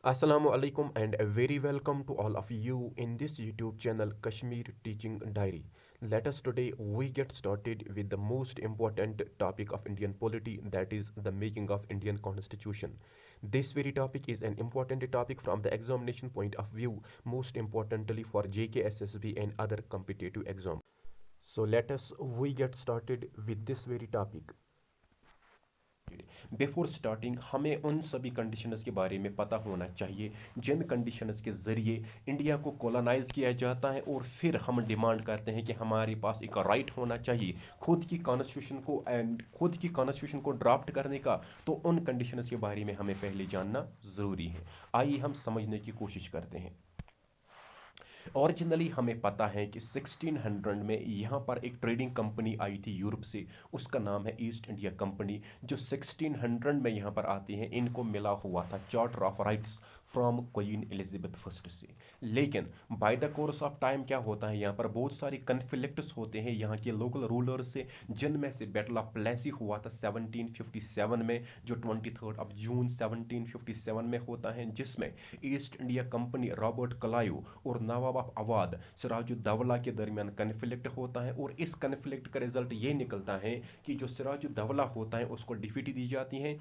Assalamu alaikum and a very welcome to all of you in this YouTube channel Kashmir Teaching Diary. Let us today we get started with the most important topic of Indian polity, that is the making of Indian constitution. This very topic is an important topic from the examination point of view, most importantly for JKSSB and other competitive exams. So let us we get started with this very topic. Before starting हमें उन सभी conditions के बारे में पता होना चाहिए जिन conditions के ज़रिए इंडिया को कॉलोनाइज किया जाता है और फिर हम डिमांड करते हैं कि हमारे पास एक राइट होना चाहिए खुद की कॉन्स्टिट्यूशन को एंड खुद की कॉन्स्टिट्यूशन को ड्राफ्ट करने का। तो उन कंडीशंस के बारे में हमें पहले जानना ज़रूरी है। आइए हम समझने की कोशिश करते हैं। ओरिजिनली हमें पता है कि 1600 में यहाँ पर एक ट्रेडिंग कंपनी आई थी यूरोप से, उसका नाम है ईस्ट इंडिया कंपनी, जो 1600 में यहाँ पर आती है। इनको मिला हुआ था charter of rights from queen Elizabeth first से। लेकिन by the course of time क्या होता है, यहाँ पर बहुत सारे कन्फ्लिक्ट्स होते हैं यहाँ के लोकल रूलर्स से, जिनमें से बैटल ऑफ प्लेसी हुआ था 1757 में, जो 23 जून 1757 में होता है, जिसमें east India company Robert Clive और नवाब ऑफ अवाद सिराजुद्दौला के दरमियान कन्फ्लिक्ट होता है। और इस कन्फ्लिक्ट का रिजल्ट ये निकलता है कि जो सिराजुद्दौला होता है उसको डिफीट दी जाती है,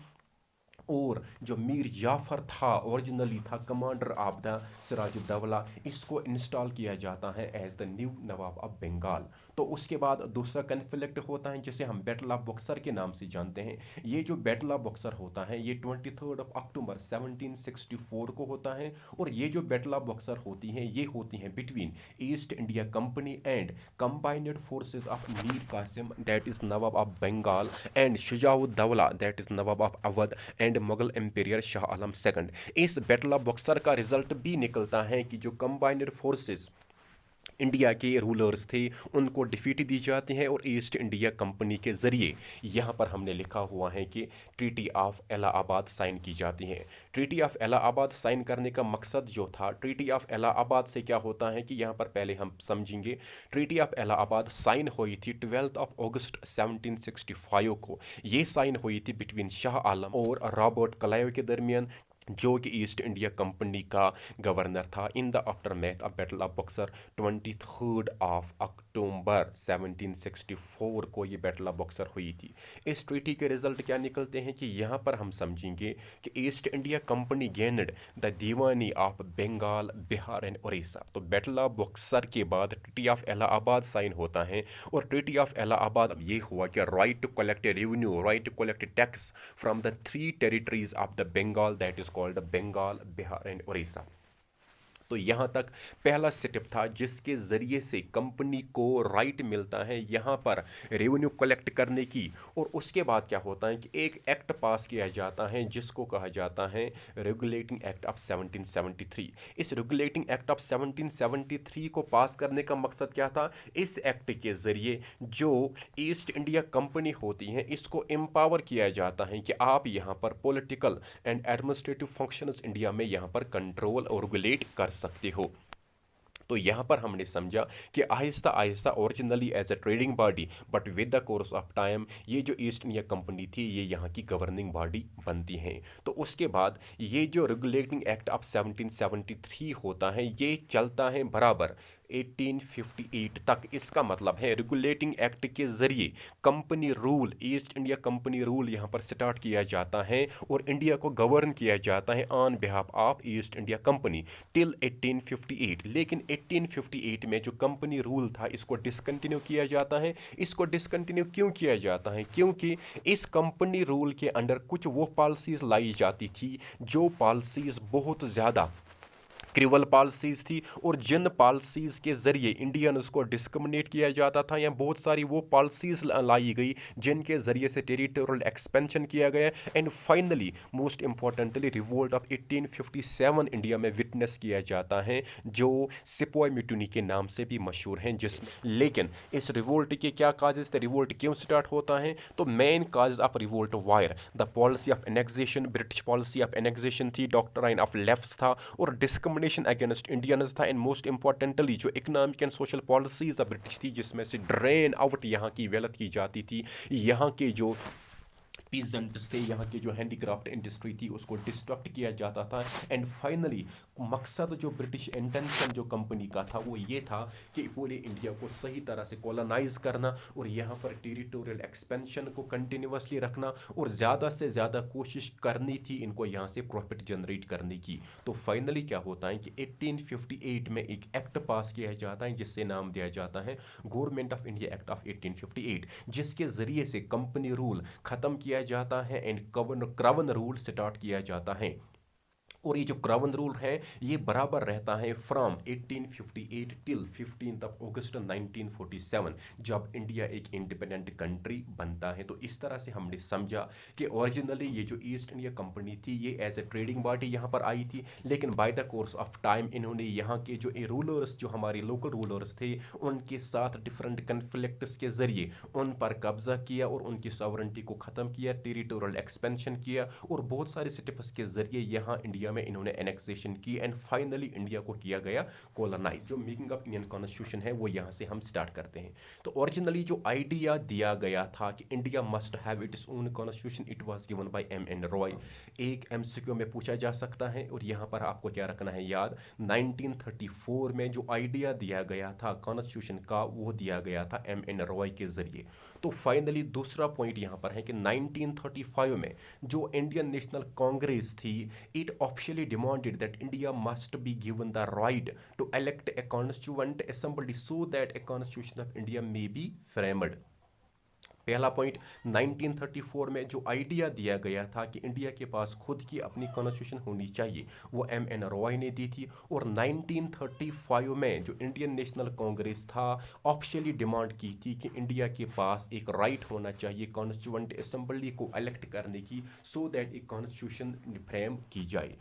और जो मीर जाफर था ओरिजिनली था कमांडर ऑफ द सिराजुद्दौला, इसको इंस्टॉल किया जाता है as the new Nawab of Bengal. तो उसके बाद दूसरा कन्फ्लिक्ट होता है जिसे हम बैटल ऑफ बक्सर के नाम से जानते हैं। ये जो बैटल ऑफ बक्सर होता है ये 23 अक्टूबर 1764 को होता है। और ये जो बैटल ऑफ बक्सर होती हैं ये होती हैं between East India Company and combined forces of Mir Qasim that is Nawab of Bengal and Shujauddaula that is Nawab of Awadh and Mughal empire Shah Alam second. इस बैटल ऑफ बक्सर का रिजल्ट भी निकलता है कि जो कंबाइंड फोर्सेस इंडिया के रूलर्स थे उनको डिफीट दी जाती है और ईस्ट इंडिया कंपनी के ज़रिए यहाँ पर हमने लिखा हुआ है कि ट्रीटी ऑफ इलाहाबाद साइन की जाती है। ट्रीटी ऑफ इलाहाबाद साइन करने का मकसद जो था, ट्रीटी ऑफ इलाहाबाद से क्या होता है कि यहाँ पर पहले हम समझेंगे। ट्रीटी ऑफ इलाहाबाद साइन हुई थी 12 अगस्त 1765 को। ये साइन हुई थी बिटवीन शाह आलम और रॉबर्ट क्लाइव के दरमियान, जो कि ईस्ट इंडिया कंपनी का गवर्नर था। In the after math of battle of Buxar 23 अक्टूबर 1764 को ये बैटल ऑफ बक्सर हुई थी। इस ट्रीटी के रिजल्ट क्या निकलते हैं कि यहाँ पर हम समझेंगे कि East India Company gained the Diwani of Bengal, Bihar and Orissa. तो बैटल ऑफ बक्सर के बाद ट्रीटी ऑफ इलाहाबाद साइन होता है, और ट्रीटी ऑफ इलाहाबाद ये हुआ कि right to collect revenue, right to collect tax from the 3 territories of the Bengal that is called Bengal, Bihar and Orissa. तो यहाँ तक पहला स्टेप था जिसके ज़रिए से कंपनी को राइट मिलता है यहाँ पर रेवेन्यू कलेक्ट करने की। और उसके बाद क्या होता है कि एक एक्ट पास किया जाता है जिसको कहा जाता है रेगुलेटिंग एक्ट ऑफ 1773। इस रेगुलेटिंग एक्ट ऑफ 1773 को पास करने का मकसद क्या था, इस एक्ट के ज़रिए जो ईस्ट इंडिया कंपनी होती है इसको एम्पावर किया जाता है कि आप यहाँ पर political and administrative functions India में यहाँ पर कंट्रोल और रेगुलेट कर सकते हो। तो यहाँ पर हमने समझा कि आहिस्ता आहिस्ता originally as a trading body but with the course of time ये जो ईस्ट इंडिया कंपनी थी ये यहाँ की गवर्निंग बॉडी बनती हैं। तो उसके बाद ये जो रेगुलेटिंग एक्ट ऑफ 1773 होता है ये चलता है बराबर 1858 तक। इसका मतलब है रेगुलेटिंग एक्ट के ज़रिए company rule, east India company rule यहाँ पर स्टार्ट किया जाता है और इंडिया को गवर्न किया जाता है on behalf of east India company till 1858। लेकिन 1858 में जो कंपनी रूल था इसको डिसकंटिन्यू किया जाता है। इसको डिसकंटिन्यू क्यों किया जाता है, क्योंकि इस कंपनी रूल के अंडर कुछ वो पॉलिसीज़ लाई जाती थी जो पॉलिसीज़ बहुत ज़्यादा क्रिवल पॉलिसीज़ थी, और जिन पॉलिसीज़ के ज़रिए इंडियंस को डिस्क्रिमिनेट किया जाता था, या बहुत सारी वो पॉलिसीज़ लाई गई जिनके ज़रिए से टेरिटोरियल एक्सपेंशन किया गया। And finally most importantly revolt of 1857 India में विटनेस किया जाता है जो सिपोय म्यूटिनी के नाम से भी मशहूर हैं। लेकिन इस रिवोल्ट के क्या काजेज़ थे, रिवोल्ट क्यों स्टार्ट होता है, तो main cause of revolt wire the policy of annexation, British policy of annexation थी, डॉक्ट्राइन ऑफ लेफ्ट था और डिस्क्रिमिनेशन अगेंस्ट इंडियंस था। एंड मोस्ट इंपॉर्टेंटली जो economic and social policies British थी जिसमें से ड्रेन आउट यहाँ की वेल्थ की जाती थी, यहाँ के जो पीजेंट्स थे, यहाँ की जो हैंडीक्राफ्ट इंडस्ट्री थी उसको डिस्ट्रक्ट किया जाता था। एंड फाइनली मकसद जो ब्रिटिश इंटेंशन जो कंपनी का था वो ये था कि पूरे इंडिया को सही तरह से कॉलोनाइज करना और यहाँ पर टेरिटोरियल एक्सपेंशन को कंटिन्यूसली रखना और ज़्यादा से ज़्यादा कोशिश करनी थी इनको यहाँ से प्रॉफिट जनरेट करने की। तो फाइनली क्या होता है कि 1858 में एक एक्ट पास किया जाता है जिससे नाम दिया जाता है government of India act of 1858, जिसके ज़रिए से कंपनी रूल ख़त्म किया जाता है एंड क्रावन रूल स्टार्ट किया जाता है। और ये जो क्रावन रूल है ये बराबर रहता है फ्रॉम 1858 टिल 15 अगस्त 1947, जब इंडिया एक इंडिपेंडेंट कंट्री बनता है। तो इस तरह से हमने समझा कि ओरिजिनली ये जो ईस्ट इंडिया कंपनी थी ये एज ए ट्रेडिंग बॉडी यहाँ पर आई थी, लेकिन by the course of time इन्होंने यहाँ के जो रूलर्स जो हमारे लोकल रूलर्स थे उनके साथ डिफरेंट कन्फ्लिक्ट्स के जरिए उन पर कब्जा किया और उनकी सॉवरेंटी को ख़त्म किया, टेरिटोरियल एक्सपेंशन किया और बहुत सारे स्टेप्स के जरिए यहाँ इंडिया में इन्होंने एनेक्सेशन की एंड फाइनली इंडिया को किया गया कॉलोनाइज। जो मेकिंग ऑफ इंडियन कॉन्स्टिट्यूशन है वो यहाँ से हम स्टार्ट करते हैं। तो ओरिजिनली जो आइडिया दिया गया था कि India must have its own constitution, it was given by M.N.. Roy. एक एमसीक्यू में पूछा जा सकता है और यहाँ पर आपको क्या रखना है याद, 1934 में जो आइडिया दिया गया था कॉन्स्टिट्यूशन का वो दिया गया था एम.एन. रॉय के जरिए। तो फाइनली दूसरा पॉइंट यहाँ पर है कि 1935 में जो इंडियन नेशनल कांग्रेस थी it officially demanded that India must be given the right to elect a constituent assembly so that a constitution of India may be framed। पहला पॉइंट, 1934 में जो आइडिया दिया गया था कि इंडिया के पास खुद की अपनी कॉन्स्टिट्यूशन होनी चाहिए वो एम.एन. रॉय ने दी थी। और 1935 में जो इंडियन नेशनल कांग्रेस था ऑफिशियली डिमांड की थी कि इंडिया के पास एक राइट होना चाहिए कॉन्स्टिट्यूएंट असेंबली को इलेक्ट करने की सो दैट एक कॉन्स्टिट्यूशन फ्रेम की जाए।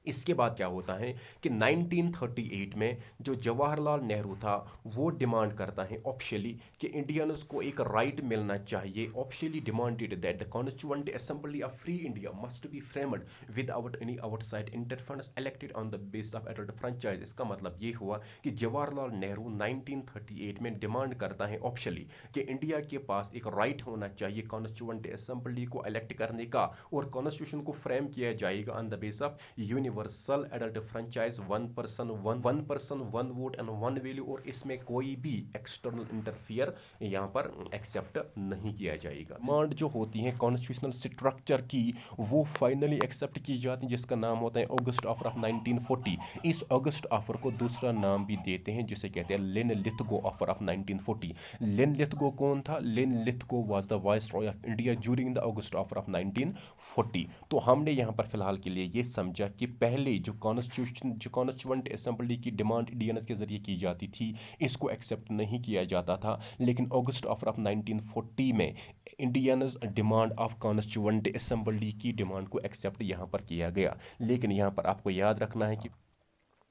इसके बाद क्या होता है कि 1938 में जो जवाहरलाल नेहरू था वो डिमांड करता है ऑफिशियली कि इंडियंस को एक राइट मिलना चाहिए, officially demanded that the constituent assembly of free India must be framed without any outside interference elected on the base of adult franchise. इसका मतलब ये हुआ कि जवाहरलाल नेहरू 1938 में डिमांड करता है ऑफिशियली कि इंडिया के पास एक राइट होना चाहिए कॉन्स्टिट्यूएंट असेंबली को इलेक्ट करने का और कॉन्स्टिट्यूशन को फ्रेम किया जाएगा on the base of universal adult franchise, one person one vote and one value, और इसमें कोई भी एक्सटर्नल इंटरफियर यहाँ पर एक्सेप्ट नहीं किया जाएगा। डिमांड जो होती है कॉन्स्टिट्यूशनल स्ट्रक्चर की वो फाइनली एक्सेप्ट की जाती है जिसका नाम होता है ऑगस्ट ऑफर ऑफ 1940। इस ऑगस्ट ऑफर को दूसरा नाम भी देते हैं जिसे कहते हैं लिन-लिथगो ऑफर ऑफ 1940। लिन-लिथगो कौन था? Linlithgow was the viceroy of India during the August offer of 1940। तो हमने यहाँ पर फिलहाल के लिए ये समझा कि पहले जो कॉन्स्टिट्यूएंट असेंबली की डिमांड इंडियंस के जरिए की जाती थी इसको एक्सेप्ट नहीं किया जाता था, लेकिन ऑगस्ट ऑफर ऑफ 1940 में Indians demand of Constituent assembly की डिमांड को एक्सेप्ट यहाँ पर किया गया। लेकिन यहाँ पर आपको याद रखना है कि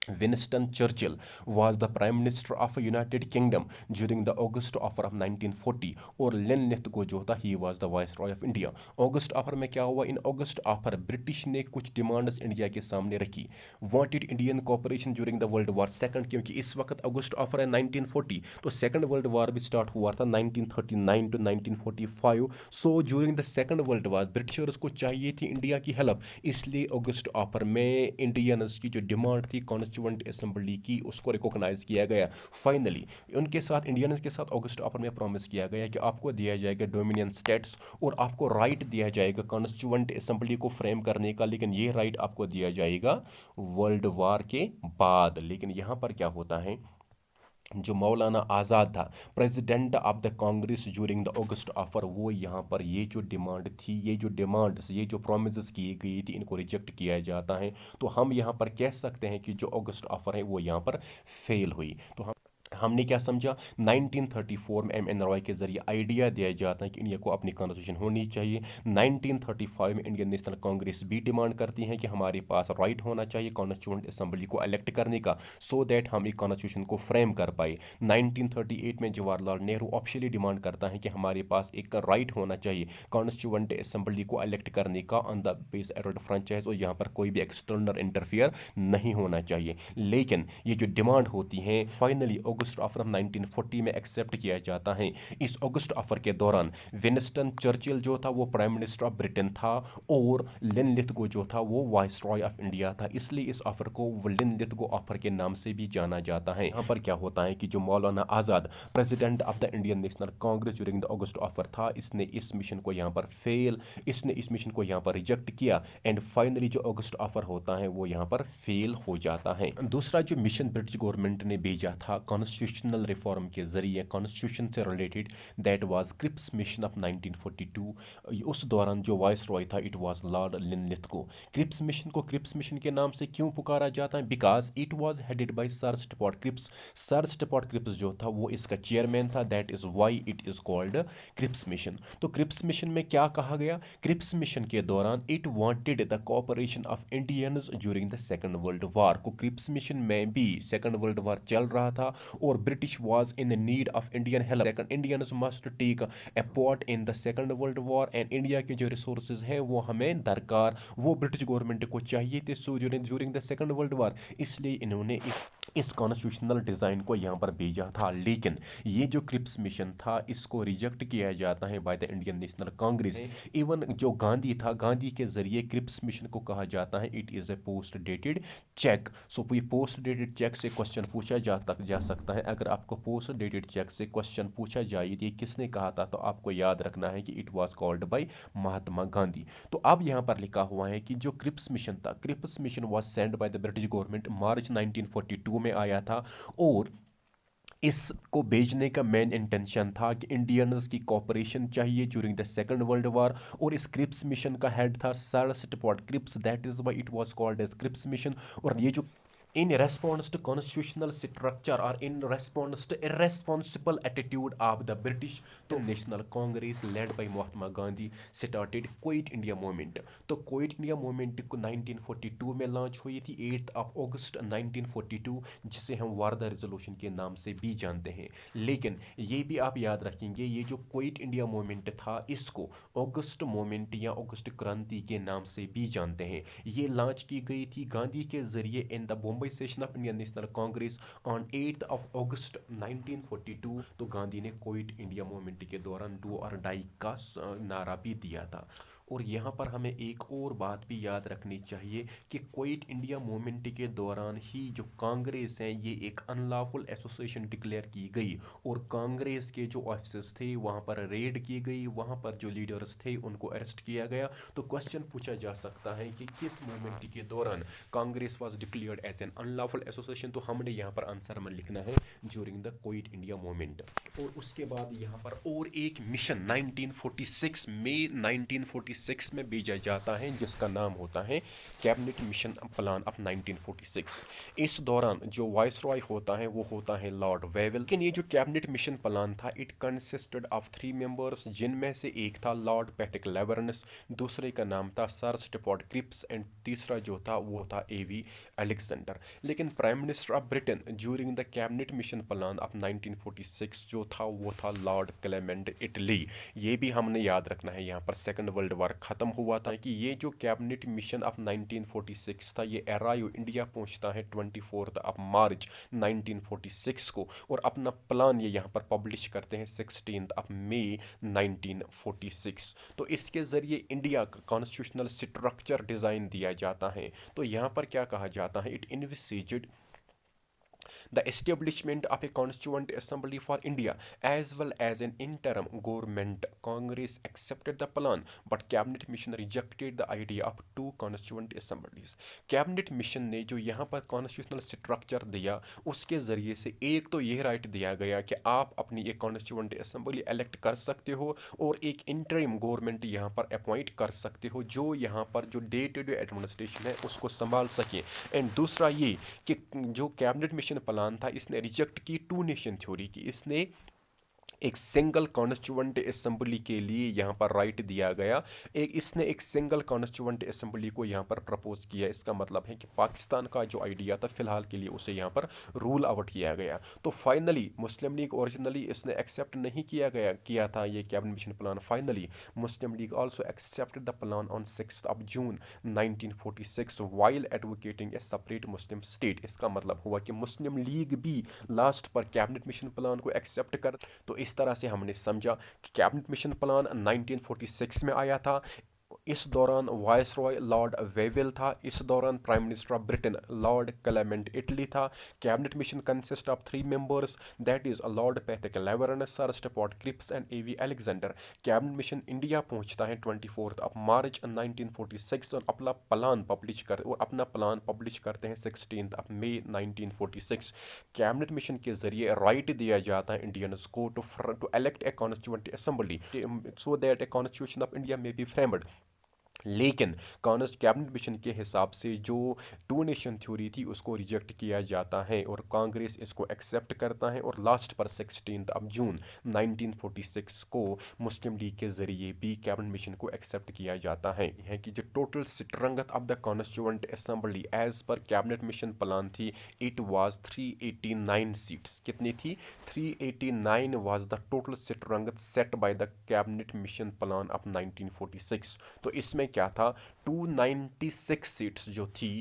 Winston Churchill was the Prime Minister of United Kingdom during the August Offer of 1940 और लिन-लिथगो जो था he was the Viceroy of India। August offer में क्या हुआ? इन अगस्त ऑफर ब्रिटिश ने कुछ डिमांड्स इंडिया के सामने रखी। Wanted Indian cooperation during the world war second, क्योंकि इस वक्त अगस्त ऑफर है 1940 तो सेकंड वर्ल्ड वॉर भी स्टार्ट हुआ था 1939 to 1945। So during the second world war Britishers को चाहिए थी इंडिया की हेल्प, इसलिए अगस्त ऑफर में इंडियंस की जो डिमांड थी कॉन्स्टिट्यूएंट असेंबली की उसको रिकॉग्नाइज किया गया। फाइनली उनके साथ इंडियंस के साथ ऑगस्ट ऑफर में प्रॉमिस किया गया कि आपको दिया जाएगा डोमिनियन स्टेट्स और आपको राइट दिया जाएगा कॉन्स्टिट्यूएंट असेंबली को फ्रेम करने का, लेकिन ये राइट आपको दिया जाएगा वर्ल्ड वार के बाद। लेकिन यहाँ पर क्या होता है, जो मौलाना आज़ाद था president of the Congress during the August offer, वो यहाँ पर ये जो डिमांड थी, ये जो डिमांड्स, ये जो प्रोमिस की गई थी इनको रिजेक्ट किया जाता है। तो हम यहाँ पर कह सकते हैं कि जो ऑगस्ट ऑफर है वो यहाँ पर फेल हुई। तो हमने क्या समझा, 1934 में एम.एन. रॉय के जरिए आइडिया दिया जाता है कि इंडिया को अपनी कॉन्स्टिट्यूशन होनी चाहिए। 1935 में इंडियन नेशनल कांग्रेस भी डिमांड करती है कि हमारे पास राइट होना चाहिए कॉन्स्टिट्यूएंट असेंबली को इलेक्ट करने का सो दैट हम एक कॉन्स्टिट्यूशन को फ्रेम कर पाए। 1938 में जवाहरलाल नेहरू ऑफिशियली डिमांड करता है कि हमारे पास एक राइट होना चाहिए कॉन्स्टिट्यूएंट असेंबली को इलेक्ट करने का on the base adult franchise और यहाँ पर कोई भी एक्सटर्नल इंटरफियर नहीं होना चाहिए। लेकिन ये जो डिमांड होती है फाइनली ऑगस्ट ऑफर 1940 में एक्सेप्ट किया जाता है। इस ऑगस्ट ऑफर के दौरान विंस्टन चर्चिल जो था वो प्राइम मिनिस्टर ऑफ ब्रिटेन था और लिन लिथगो जो था वो वाइसरॉय ऑफ इंडिया था, इसलिए इस ऑफर को लिन लिथगो ऑफर के नाम से भी जाना जाता है। यहाँ पर क्या होता है कि जो Maulana Azad president of the Indian National Congress during the August offer था, इसने इस मिशन को यहाँ पर इसने इस मिशन को यहाँ पर रिजेक्ट किया एंड फाइनली जो ऑगस्ट ऑफर होता है वो यहाँ पर फेल हो जाता है। दूसरा जो मिशन ब्रिटिश गवर्नमेंट ने भेजा था कॉन्स्टिट्यूशनल रिफॉर्म के जरिए, कॉन्स्टिट्यूशन से related, that was Cripps mission of 1942। उस दौरान जो वाइस रॉय था it was Lord Linlithgow. Cripps mission को क्रिप्स मिशन के नाम से क्यों पुकारा जाता है? Because it was headed by sir Stuart Cripps. Sir Stuart Cripps जो था वो इसका चेयरमैन था, that is why it is called Cripps mission. तो क्रिप्स मिशन में क्या कहा गया? क्रिप्स मिशन के दौरान it wanted the cooperation of Indians during the second world war. को क्रिप्स मिशन में भी सेकंड वर्ल्ड वॉर चल रहा था और British was in need of Indian help. Second Indians must take a part in the second world war and India के जो resources हैं वो हमें दरकार, वो ब्रिटिश गवर्नमेंट को चाहिए थे during the second world war, इसलिए इन्होंने इस कॉन्स्टिट्यूशनल डिज़ाइन को यहाँ पर भेजा था। लेकिन ये जो क्रिप्स मिशन था इसको रिजेक्ट किया जाता है by the Indian National Congress. Even जो गांधी था, गांधी के जरिए क्रिप्स मिशन को कहा जाता है it is a post dated cheque. So post dated cheque से क्वेश्चन पूछा जा सकता है। अगर आपको पोस्ट डेटेड चेक से क्वेश्चन पूछा जाए ये किसने कहा था, तो आपको याद रखना है कि it was called by Mahatma Gandhi. तो अब यहाँ पर लिखा हुआ है कि जो क्रिप्स मिशन था, Cripps mission was send by the British government March 1942 में आया था और इसको भेजने का मेन इंटेंशन था कि इंडियंस की कॉपरेशन चाहिए during the second world war. और इस क्रिप्स मिशन का हेड था sir Stuart Cripps, that is why it was called as Cripps mission. और ये जो in response to constitutional structure or in response to irresponsible attitude of the British, तो national Congress led by Mahatma Gandhi started quit India movement. तो quit India movement को 1942 में launch हुई थी 8 अगस्त 1942, जिसे हम वारदा रेजोल्यूशन के नाम से भी जानते हैं। लेकिन ये भी आप याद रखेंगे ये जो क्विट इंडिया मूवमेंट था इसको अगस्त मूवमेंट या अगस्त क्रांति के नाम से भी जानते हैं। ये लॉन्च की गई थी गांधी के जरिए in the Bombay session of Indian National Congress on 8 अगस्त 1942। तो गांधी ने क्विट इंडिया मूवमेंट के दौरान डू और डाई का नारा भी दिया था। और यहाँ पर हमें एक और बात भी याद रखनी चाहिए कि क्विट इंडिया मूवमेंट के दौरान ही जो कांग्रेस है ये एक अनलॉफुल एसोसिएशन डिक्लेयर की गई और कांग्रेस के जो ऑफिसर्स थे वहाँ पर रेड की गई, वहाँ पर जो लीडर्स थे उनको अरेस्ट किया गया। तो क्वेश्चन पूछा जा सकता है कि किस मूवमेंट के दौरान Congress was declared as an unlawful association, तो हमने यहाँ पर आंसर में लिखना है during the quit India movement. और उसके बाद यहाँ पर और एक मिशन 1946 में 1946 में भेजा जाता है जिसका नाम होता है कैबिनेट मिशन प्लान ऑफ 1946। इस दौरान जो वाइसरॉय होता है वो होता है लॉर्ड वेवल। लेकिन ये जो कैबिनेट मिशन प्लान था इट कंसिस्टेड ऑफ 3 मेंबर्स, जिनमें से एक था लॉर्ड पैट्रिक लेबर्नस, दूसरे का नाम था सर स्टुअर्ट क्रिप्स एंड तीसरा जो था वो था एवी अलेक्जेंडर। लेकिन prime minister of Britain during the cabinet mission plan of 1946 जो था वो था लॉर्ड क्लेमेंट इटली। ये भी हमने याद रखना है, यहाँ पर सेकंड वर्ल्ड वॉर खत्म हुआ था कि ये जो कैबिनेट मिशन ऑफ 1946 था ये अराइव इंडिया पहुंचता है 24 मार्च 1946 को और अपना प्लान ये यहाँ पर पब्लिश करते हैं 16 मई 1946। तो इसके ज़रिए इंडिया का कॉन्स्टिट्यूशनल स्ट्रक्चर डिज़ाइन दिया जाता है। तो यहाँ पर क्या कहा जाता है, it इनविसेजेड the establishment of a constituent assembly for India as well as an interim government. Congress accepted the plan, but cabinet mission rejected the idea of two constituent assemblies. Cabinet mission ने जो यहाँ पर constitutional structure दिया उसके ज़रिए से एक तो यह राइट दिया गया कि आप अपनी एक कॉन्स्टिट्यूंट असेंबली इलेक्ट कर सकते हो और एक इंटरिम गवर्नमेंट यहाँ पर अपॉइंट कर सकते हो जो यहाँ पर जो डे टू डे एडमिनिस्ट्रेशन है उसको संभाल सके। एंड दूसरा ये कि जो कैबिनेट मिशन प्लान था इसने रिजेक्ट की टू नेशन थ्योरी की, इसने एक सिंगल कॉन्स्टिट्यूएंट असेंबली के लिए यहाँ पर राइट दिया गया। इसने एक सिंगल कॉन्स्टिट्यूएंट असेंबली को यहाँ पर प्रपोज किया। इसका मतलब है कि पाकिस्तान का जो आइडिया था फिलहाल के लिए उसे यहाँ पर रूल आउट किया गया। तो फाइनली मुस्लिम लीग ओरिजिनली इसने एक्सेप्ट नहीं किया था ये cabinet mission plan. Finally Muslim league also accepted the plan on 6 June 1946 while advocating A separate Muslim state. इसका मतलब हुआ कि मुस्लिम लीग भी लास्ट पर कैबिनेट मिशन प्लान को एक्सेप्ट कर। तो इस तरह से हमने समझा कि कैबिनेट मिशन प्लान 1946 में आया था। इस दौरान वायसरॉय लॉर्ड वेवेल था। इस दौरान prime minister of Britain lord Clement Attlee था। Cabinet mission consist of 3 members, that is lord Patrick Lawrence, sir Stuart Cripps and A V Alexander. Cabinet mission India पहुंचता है 24 मार्च 1946 और अपना प्लान पब्लिश करते हैं 16 मई 1946। कैबिनेट मिशन के जरिए राइट दिया जाता है इंडियंस को to elect a constituent assembly so that a constitution of India may be framed. लेकिन कैबिनेट मिशन के हिसाब से जो टू नेशन थ्योरी थी उसको रिजेक्ट किया जाता है और कांग्रेस इसको एक्सेप्ट करता है। और लास्ट पर 16 जून 1946 को मुस्लिम लीग के जरिए भी कैबिनेट मिशन को एक्सेप्ट किया जाता है। यह कि जो total strength of the constituent assembly as per cabinet mission plan थी, इट वाज 389 सीट्स। कितनी थी? 389 was the total strength set by the cabinet mission plan of 1946। तो इसमें क्या था, 296 सीट्स जो थी,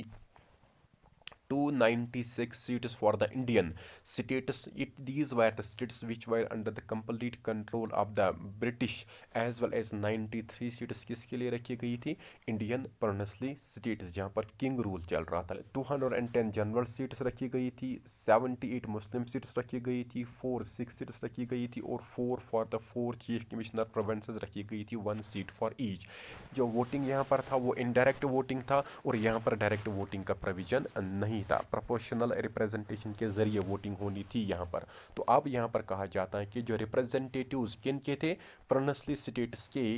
296 seats for the Indian states. These were the states which were under the complete control of the British, as well as 93 seats किसके लिए रखी गई थी? इंडियन प्रोविंशियल स्टेट्स, जहाँ पर किंग रूल चल रहा था। 210 जनरल सीट्स रखी गई थी, 78 मुस्लिम सीट्स रखी गई थी, 4 सिख सीट्स रखी गई थी और 4 for the 4 chief commissioner provinces रखी गई थी, 1 सीट फॉर ईच। जो वोटिंग यहाँ पर था वो इनडायरेक्ट वोटिंग था और यहाँ पर डायरेक्ट वोटिंग का प्रोविजन नहीं था। प्रोपोर्शनल रिप्रेजेंटेशन के जरिए वोटिंग होनी थी यहाँ पर। तो अब यहाँ पर कहा जाता है कि जो रिप्रेजेंटेटिव्स किन के थे? प्रोविंशियल स्टेट्स के।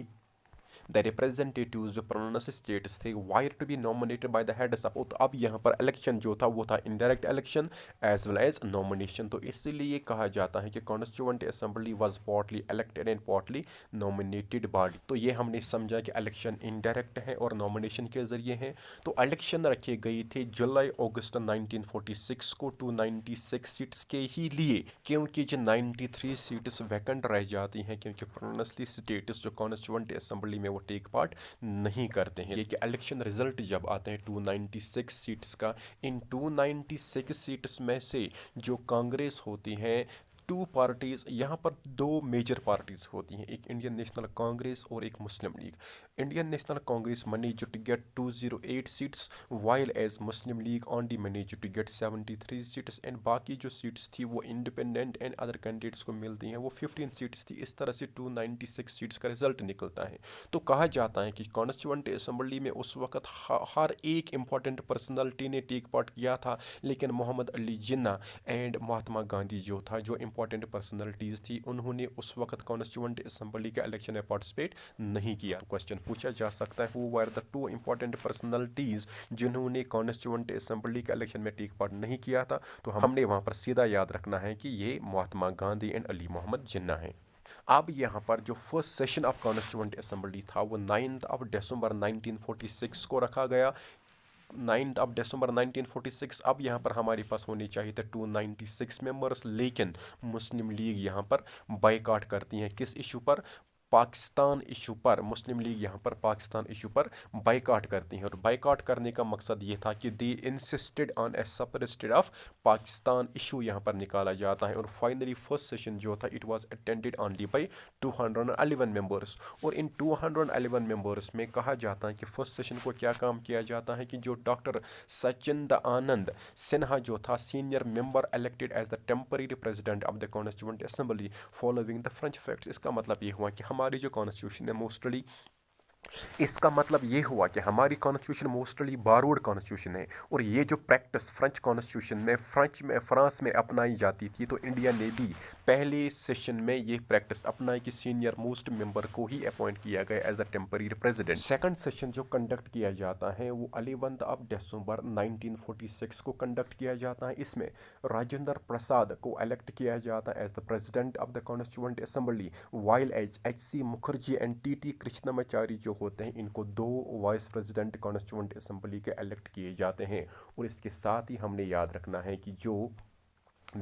द रिप्रेजेंटेटिव्स जो प्रोविंशियल स्टेट्स थे were to be nominated by the heads of. तो अब यहाँ पर इलेक्शन जो था वो था indirect election as well as nomination. तो इसीलिए कहा जाता है कि constituent assembly was partly elected and partly nominated body. तो ये हमने समझा कि इलेक्शन इनडायरेक्ट है और नॉमिनेशन के जरिए है। तो इलेक्शन रखे गई थे जुलाई अगस्त 1946 को 296 सीट्स के ही लिए, क्योंकि जो 93 सीट्स वैकेंट रह जाती हैं क्योंकि प्रोविंशियल स्टेट्स जो कॉन्स्टिट्यूएंट असेंबली में वो टेक पार्ट नहीं करते हैं। ये कि इलेक्शन रिजल्ट जब आते हैं 296 सीट्स का, इन 296 सीट्स में से जो कांग्रेस होती है, 2 पार्टीज, यहाँ पर 2 मेजर पार्टीज होती हैं, एक इंडियन नेशनल कांग्रेस और एक Muslim League. Indian National Congress manage to get 208 seats while as Muslim League only manage to get 73 seats and बाकी जो सीट्स थी वो इंडिपेंडेंट एंड अदर कैंडिडेट्स को मिलती हैं, वो 15 सीट्स थी। इस तरह से 296 सीट्स का रिजल्ट निकलता है। तो कहा जाता है कि कॉन्स्टिट्यूएंट असेंबली में उस वक्त हर एक इंपॉर्टेंट पर्सनैलिटी ने टेक पार्ट किया था, लेकिन मोहम्मद अली जिन्ना एंड महात्मा गांधी जो था, जो इंपॉर्टेंट पर्सनैलिटीज थी, उन्होंने उस वक्त कॉन्स्टिट्यूएंट असेंबली के इलेक्शन में पार्टिसिपेट नहीं किया। क्वेश्चन पूछा जा सकता है, who were the 2 important personalities जिन्होंने कॉन्स्टिट्यूएंट असेंबली के इलेक्शन में टेक पार्ट नहीं किया था? तो हमने वहां पर सीधा याद रखना है कि ये महात्मा गांधी एंड अली मोहम्मद जिन्ना है। अब यहाँ पर जो first session of Constituent assembly था वो 9 दिसंबर 1946 को रखा गया। 9 दिसंबर 1946। अब यहाँ पर हमारे पास होने चाहिए थे 296 मेंबर्स, लेकिन मुस्लिम लीग यहाँ पर बायकॉट करती हैं। किस इशू पर? पाकिस्तान इशू पर। मुस्लिम लीग यहाँ पर पाकिस्तान इशू पर बायकॉट करती हैं और बायकॉट करने का मकसद ये था कि they insisted on a separate state of Pakistan issue यहाँ पर निकाला जाता है। और फाइनली फर्स्ट सेशन जो था it was attended only by 211 members. और इन 211 मेंबर्स में कहा जाता है कि फर्स्ट सेशन को क्या काम किया जाता है कि जो डॉक्टर सचिंद आनंद सिन्हा जो था, senior member elected as the temporary president of the constituent assembly following the French facts. इसका मतलब ये हुआ कि हमारी जो कॉन्स्टिट्यूशन है मोस्टली इसका मतलब ये हुआ कि हमारी कॉन्स्टिट्यूशन मोस्टली बारोड कॉन्स्टिट्यूशन है, और ये जो प्रैक्टिस फ्रेंच कॉन्स्टिट्यूशन में फ्रांस में अपनाई जाती थी, तो इंडिया ने भी पहले सेशन में ये प्रैक्टिस अपनाई कि सीनियर मोस्ट मेंबर को ही अपॉइंट किया गया as a temporary president. Second session जो कंडक्ट किया जाता है वो 11 दिसंबर 1946 को कंडक्ट किया जाता है। इसमें राजेंद्र प्रसाद को इलेक्ट किया जाता है as the president of the constituent assembly, while H C Mukherjee and T Krishnamachari जो होते हैं, इनको 2 वाइस प्रेसिडेंट कॉन्स्टिट्यूएंट असेंबली के इलेक्ट किए जाते हैं। और इसके साथ ही हमने याद रखना है कि जो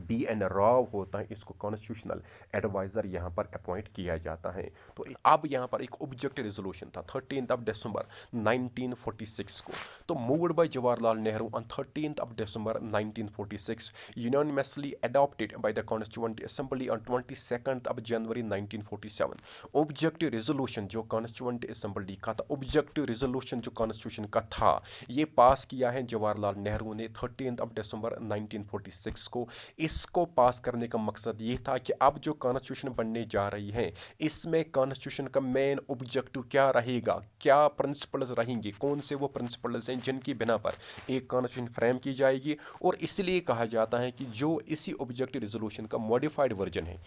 B.N. राव होता है, इसको कॉन्स्टिट्यूशनल एडवाइजर यहाँ पर अपॉइंट किया जाता है। तो अब यहाँ पर एक ऑब्जेक्टिव रेजोल्यूशन था 13 दिसंबर 1946 को, तो moved by Jawaharlal Nehru on 13 December 1946, unanimously adopted by the constituent assembly on 22 January 1947। Objective resolution जो कॉन्स्टिट्यूएंट असेंबली का था, ऑब्जेक्टिव रेजोल्यूशन जो कॉन्स्टिट्यूशन का था, ये पास किया है जवाहरलाल नेहरू ने 13 दिसंबर 1946 को। इसको पास करने का मकसद ये था कि अब जो कॉन्स्टिट्यूशन बनने जा रही है, इसमें कॉन्स्टिट्यूशन का मेन ऑब्जेक्टिव क्या रहेगा, क्या प्रिंसिपल्स रहेंगे, कौन से वो प्रिंसिपल्स हैं जिनकी बिना पर एक कॉन्स्टिट्यूशन फ्रेम की जाएगी। और इसलिए कहा जाता है कि जो इसी ऑब्जेक्टिव रेजोल्यूशन का मॉडिफाइड वर्जन है,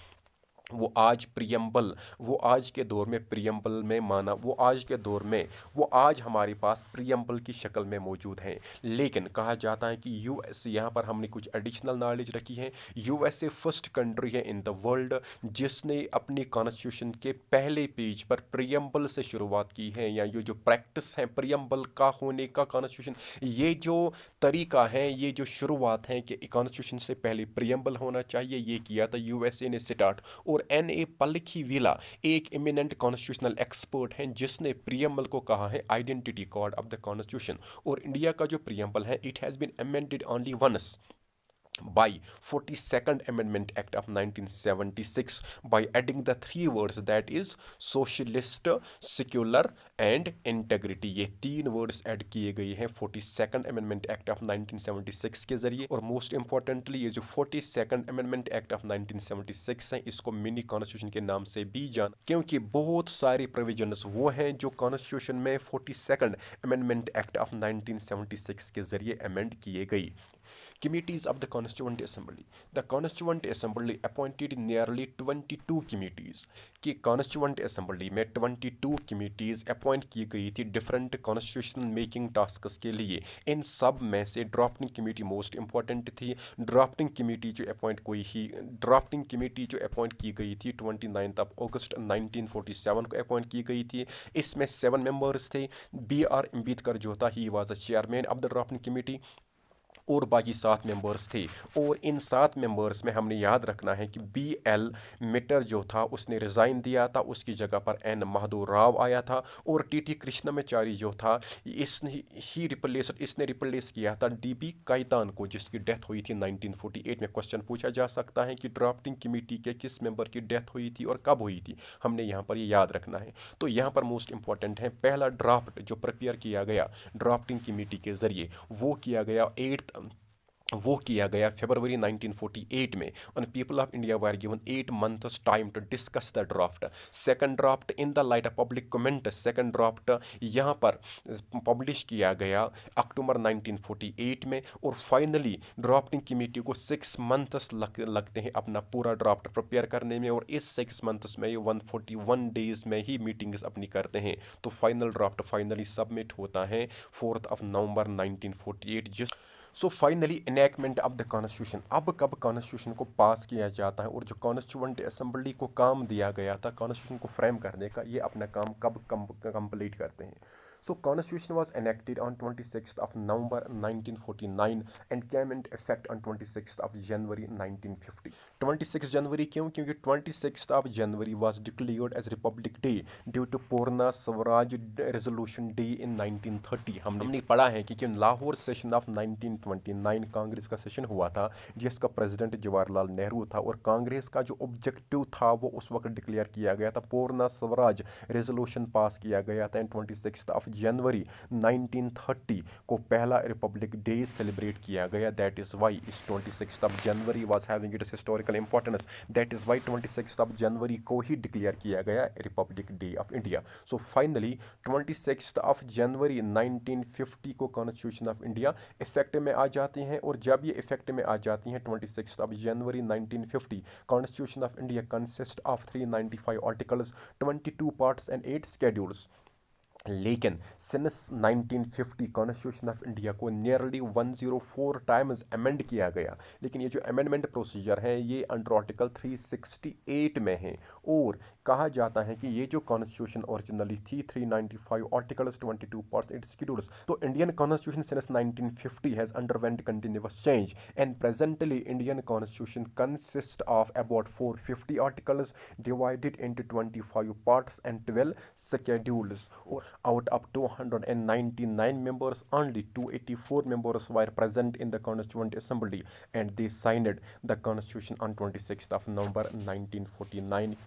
वो आज प्रियम्बल, वो आज के दौर में प्रियम्बल में माना, वो आज के दौर में वो आज हमारे पास प्रियम्बल की शक्ल में मौजूद हैं। लेकिन कहा जाता है कि यूएस, यहाँ पर हमने कुछ एडिशनल नॉलेज रखी है, यूएसए फर्स्ट कंट्री है इन द वर्ल्ड जिसने अपनी कॉन्स्टिट्यूशन के पहले पेज पर प्रियम्बल से शुरुआत की है, या ये जो प्रैक्टिस है प्रियम्बल का होने का कॉन्स्टिट्यूशन, ये जो तरीका है, ये जो शुरुआत है कि कॉन्स्टिट्यूशन से पहले प्रियम्बल होना चाहिए, ये किया था यूएसए ने स्टार्ट। और N.A. पलिखीविला एक इमिनेंट कॉन्स्टिट्यूशनल एक्सपर्ट हैं जिसने प्रियम्बल को कहा है identity card of the constitution. और इंडिया का जो प्रियम्बल है, it has been amended only once by 42nd Amendment Act of 1976 by adding the 3 words that is socialist, secular and integrity। ये 3 वर्ड्स ऐड किए गए हैं 42nd Amendment Act of 1976 के जरिए। और मोस्ट इंपॉर्टेंटली ये जो 42nd Amendment Act of 1976 है, इसको मिनी कॉन्स्टिट्यूशन के नाम से भी जान, क्योंकि बहुत सारे प्रोविजंस वो हैं जो कॉन्स्टिट्यूशन में 42nd Amendment Act of 1976 के जरिए अमेंड किए गई। Committees of the Constituent Assembly. The Constituent Assembly appointed nearly 22 committees कि Constituent Assembly में 22 committees अपॉइंट की गई थी डिफरेंट कॉन्स्टिट्यूशन मेकिंग टास्क्स के लिए। इन सब में से ड्राफ्टिंग कमेटी मोस्ट इंपॉर्टेंट थी। ड्राफ्टिंग कमेटी जो अपॉइंट की गई थी 29 अगस्त 1947 को अपॉइंट की गई थी। इसमें 7 मेंबर्स थे। B.R. अम्बेडकर जो था, he was the chairman of the drafting committee, और बाकी 7 मेंबर्स थे। और इन 7 मेंबर्स में हमने याद रखना है कि B.L. मिटर जो था उसने रिज़ाइन दिया था, उसकी जगह पर N. माधव राव आया था। और T.T. कृष्णमाचारी जो था, इसने रिप्लेस किया था D.B. काइतान को, जिसकी डेथ हुई थी 1948 में। क्वेश्चन पूछा जा सकता है कि ड्राफ्टिंग कमेटी के किस मेंबर की डेथ हुई थी और कब हुई थी, हमने यहाँ पर ये याद रखना है। तो यहाँ पर मोस्ट इंपॉर्टेंट है, पहला ड्राफ्ट जो प्रिपेयर किया गया ड्राफ्टिंग कमेटी के जरिए, वो किया गया फरवरी 1948 में। और people of India were given 8 months time to discuss the draft. Second draft in the light of public comment, second draft यहाँ पर पब्लिश किया गया अक्टूबर 1948 में। और फाइनली ड्राफ्टिंग कमेटी को 6 months लगते हैं अपना पूरा ड्राफ्ट प्रिपेयर करने में, और इस 6 months में 141 डेज में ही मीटिंग्स अपनी करते हैं। तो फाइनल ड्राफ्ट फाइनली सबमिट होता है 4 नवंबर 1948। So finally enactment of the constitution. अब कब कॉन्स्टिट्यूशन को पास किया जाता है, और जो कॉन्स्टिट्यूएंट असेंबली को काम दिया गया था कॉन्स्टिट्यूशन को फ्रेम करने का, ये अपना काम कब कंप्लीट करते हैं। So Constitution was enacted on 26th November 1949 and came into effect on 26th January 1950। 26 जनवरी क्यों? क्योंकि 26 जनवरी was declared as Republic Day due to Purna Swaraj resolution day in 1930। हमने पढ़ा है कि लाहौर सेशन ऑफ 1929 कांग्रेस का सेशन हुआ था, जिसका प्रेसिडेंट जवाहरलाल नेहरू था। और कांग्रेस का जो ऑब्जेक्टिव था वो उस वक्त डिक्लेयर किया गया था, पूर्णा स्वराज रेजोल्यूशन पास किया गया था 26 जनवरी 1930 को पहला रिपब्लिक डे सेलिब्रेट किया गया। दैट इज़ वाई इस 26 January was having its historical importance. That is why 26 जनवरी को ही डिक्लेयर किया गया Republic Day of India. So finally 26 जनवरी 1950 को कॉन्स्टिट्यूशन ऑफ इंडिया इफेक्ट में आ जाती हैं, और जब ये इफेक्ट में आ जाती हैं 26 जनवरी 1950, constitution of India consist of 395 articles, 22 parts and 8 schedules. लेकिन सिंस 1950 कॉन्स्टिट्यूशन ऑफ इंडिया को नियरली 104 टाइम्स अमेंड किया गया, लेकिन ये जो अमेंडमेंट प्रोसीजर है ये अंडर आर्टिकल 368 में है। और कहा जाता है कि ये जो कॉन्स्टिट्यूशन ओरिजिनली थी 395 आर्टिकल्स, 22 पार्ट्स, 8 शेड्यूल्स, तो Indian constitution since 1950 has underwent continuous change, and presently Indian constitution consist of about 450 articles divided into 25 parts and 12 schedules. Out of 299 members, only 284 members were present in the Constituent Assembly, and they signed the Constitution on 26th of November 1949.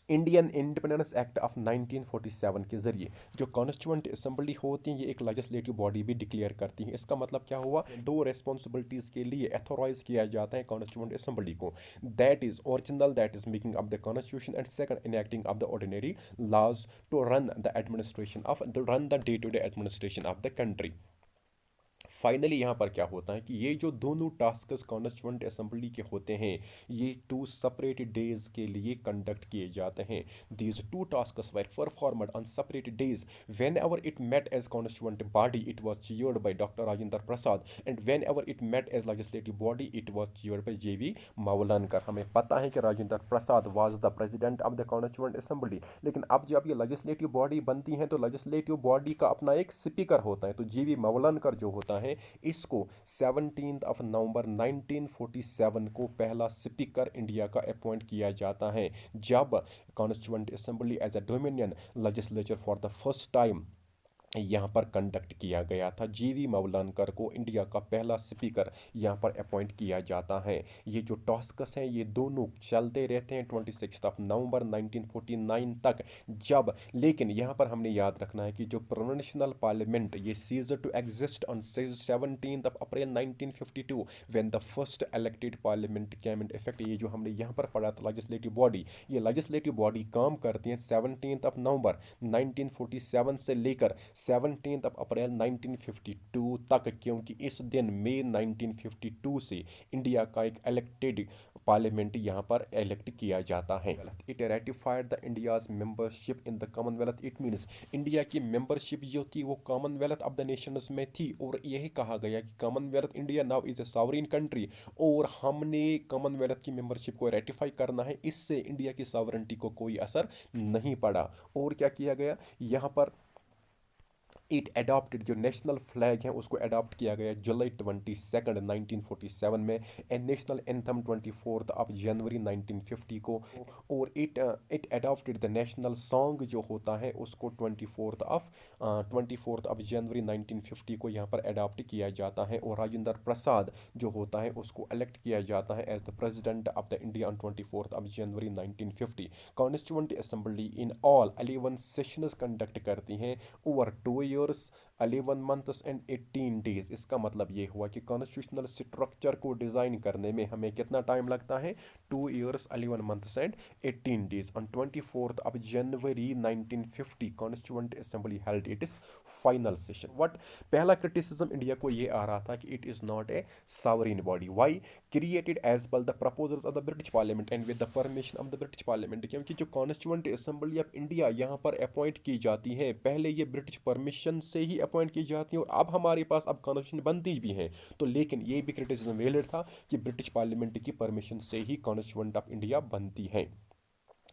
Indian independence act of 1947 के जरिए जो constituent assembly होती है ये एक legislative body भी declare करती है। इसका मतलब क्या हुआ, दो रेस्पॉन्सिबिलिटीज़ के लिए अथोराइज किया जाता है कॉन्स्टिट्यूएंट असेंबली को। That is original, that is making of the constitution, and second enacting of the ordinary laws to run the administration of run the day to day administration of the country. Finally यहाँ पर क्या होता है कि ये जो दोनों tasks constituent assembly के होते हैं ये 2 सेपरेट डेज के लिए कंडक्ट किए जाते हैं। These 2 tasks were performed on separate days. Whenever it met as constituent body it was chaired by doctor Rajendra Prasad, and whenever it met as legislative body it was chaired by JV Mavalankar. हमें पता है कि Rajendra Prasad was the president of the constituent Assembly, लेकिन अब जब ये legislative body बनती है तो लेजिस्लेटिव बॉडी का अपना एक स्पीकर होता है। तो JV मावलनकर जो होता है इसको 17 नवंबर 1947 को पहला स्पीकर इंडिया का अपॉइंट किया जाता है, जब constituent assembly as a dominion legislature for the first time यहाँ पर कंडक्ट किया गया था। JV मावलनकर को इंडिया का पहला स्पीकर यहाँ पर अपॉइंट किया जाता है। ये जो टास्क्स हैं ये दोनों चलते रहते हैं 26 नवंबर 1949 तक, जब लेकिन यहाँ पर हमने याद रखना है कि जो प्रोविंशियल पार्लियामेंट ये ceased to exist on 17 April 1952 when the first elected parliament came in effect. ये जो हमने यहाँ पर पढ़ा था लेजिस्लेटिव बॉडी, ये लेजिस्लेटिव बॉडी काम करती है 17 नवंबर 1947 से लेकर 17 अप्रैल 1952 तक, क्योंकि इस दिन मई 1952 से इंडिया का एक इलेक्टेड पार्लियामेंट यहाँ पर इलेक्ट किया जाता है। It ratified the India's membership in the Commonwealth. It means India की मेंबरशिप जो थी वो कॉमनवेल्थ ऑफ द नेशंस में थी, और यही कहा गया कि Commonwealth India now is a sovereign country, और हमने कॉमनवेल्थ की मेंबरशिप को रेटिफाई करना है। इससे इंडिया की सॉवरेनिटी को कोई असर नहीं पड़ा। और क्या किया गया यहाँ पर, इट अडॉप्टेड जो नेशनल फ्लैग है उसको अडॉप्ट किया गया जुलाई 22 1947 में, एंड नेशनल एंथम 24 जनवरी 1950 को, और it adopted the national song जो होता है उसको 24 जनवरी 1950 को यहाँ पर अडॉप्ट किया जाता है, और राजेंद्र प्रसाद जो होता है उसको इलेक्ट किया जाता है as the president of the India on 24 January 1950। Constituent assembly in all 11 sessions conduct करती हैं over 2 years, 11 months and 18 days। इसका मतलब ये हुआ कि कॉन्स्टिट्यूशनल स्ट्रक्चर को डिज़ाइन करने में हमें कितना टाइम लगता है, 2 years, 11 months and 18 days। On 24 January 1950 constituent assembly held its final session. What पहला क्रिटिसिज्म इंडिया को ये आ रहा था कि it is not a sovereign body. Why created as per the proposals of the British parliament and with the permission of the British parliament. क्योंकि जो constituent assembly of India यहाँ पर अपॉइंट की जाती है, पहले ये ब्रिटिश परमिशन से ही अपॉइंट की जाती है, और अब हमारे पास अब कॉन्स्टिट्यूशन बनती भी है। तो लेकिन ये भी क्रिटिसिज्म वैलिड था कि ब्रिटिश पार्लियामेंट की परमिशन से ही कॉन्स्टिट्यूएंट ऑफ इंडिया बनती है।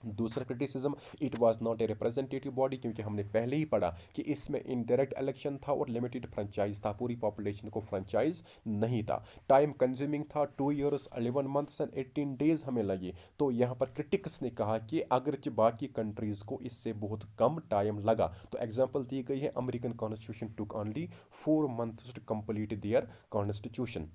दूसरा criticism, it was not a representative body, क्योंकि हमने पहले ही पढ़ा कि इसमें इनडायरेक्ट इलेक्शन था और लिमिटेड फ्रेंचाइज था, पूरी पॉपुलेशन को फ्रेंचाइज नहीं था। टाइम कंज्यूमिंग था, 2 years, 11 months and 18 days हमें लगे। तो यहाँ पर क्रिटिक्स ने कहा कि अगरचे बाकी कंट्रीज़ को इससे बहुत कम टाइम लगा, तो एग्जाम्पल दी गई है American constitution took only 4 months to complete their constitution.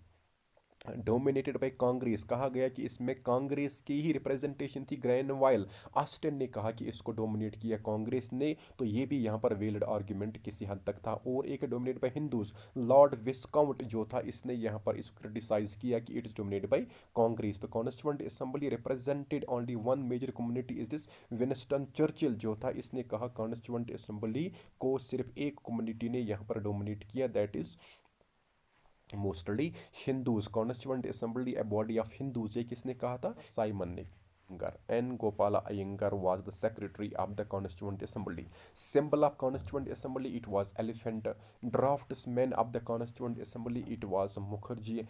Dominated by Congress, कहा गया कि इसमें कांग्रेस की ही रिप्रेजेंटेशन थी। ग्रैनवाइल ऑस्टिन ने कहा कि इसको डोमिनेट किया कांग्रेस ने, तो ये भी यहाँ पर वेलिड आर्ग्यूमेंट किसी हद तक था। और एक dominate by Hindus, lord viscount जो था इसने यहाँ पर इसको क्रिटिसाइज किया कि it is dominated by Congress. तो Constituent Assembly represented only one major community is this. Winston Churchill जो था इसने कहा कॉन्स्टिट्यूएंट असेंबली को सिर्फ एक कम्युनिटी ने यहाँ पर डोमिनेट किया, that is mostly Hindus. Constituent Assembly a body of Hindus, ये किसने कहा था? साइमन ने। N Gopala Ayyangar was the secretary of the constituent Assembly. Symbol of Constituent Assembly it was elephant. Draftsman of the constituent Assembly it was Mukherjee.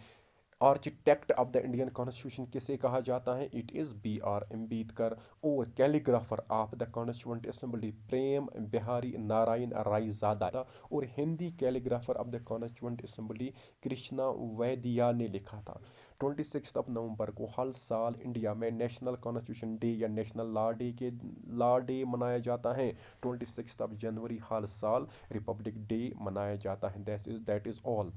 Architect of the Indian constitution किसे कहा जाता है? It is B R Ambedkar. और calligrapher of the constituent Assembly Prem Behari Narain Raizada. और Hindi calligrapher of the constituent Assembly Krishna Vaidya ने लिखा था। 26 नवंबर को हर साल इंडिया में नेशनल कॉन्स्टिट्यूशन डे या नेशनल लॉ डे मनाया जाता है। 26 जनवरी हर साल रिपब्लिक डे मनाया जाता है। That is all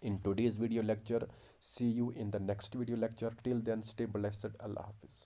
in today's video lecture. See you in the next video lecture. Till then, stay blessed. Allah Hafiz.